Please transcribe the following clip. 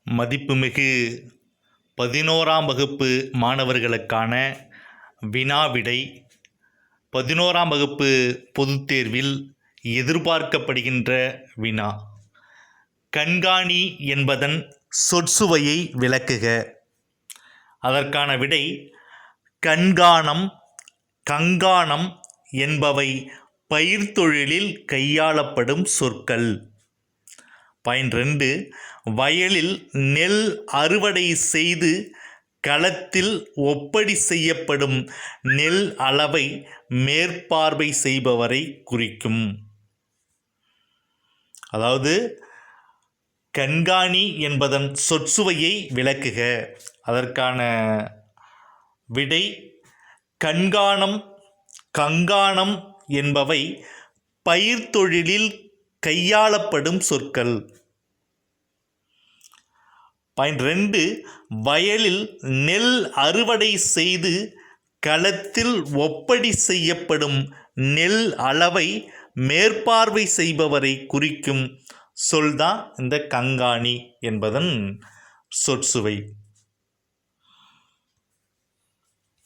மதிப்புமிகு 11ஆம் வகுப்பு மாணவர்களுக்கான வினாவிடை 11ஆம் வகுப்பு பொதுத் தேர்வில் எதிர்பார்க்கப்படுகின்ற வினா. கண்காணி என்பதன் சொற்சுவையை விளக்குக. அதற்கான விடை கண்காணம், கங்காணம் என்பவை பயிர்த்தொழிலில் கையாளப்படும் சொற்கள். பாயிண்ட் 2, வயலில் நெல் அறுவடை செய்து களத்தில் ஒப்படை செய்யப்படும் நெல் அளவை மேற்பார்வை செய்பவரை குறிக்கும். அதாவது கண்காணி என்பதன் சொற்சுவையை விளக்குக. அதற்கான விடை கண்காணம், கங்காணம் என்பவை பயிர்த்தொழிலில் கையாளப்படும் சொற்கள். பாயிண்ட் 2, வயலில் நெல் அறுவடை செய்து களத்தில் ஒப்படை செய்யப்படும் நெல் அளவை மேற்பார்வை செய்பவரை குறிக்கும் சொல்தான் இந்த கண்காணி என்பதன் சொற்சுவை.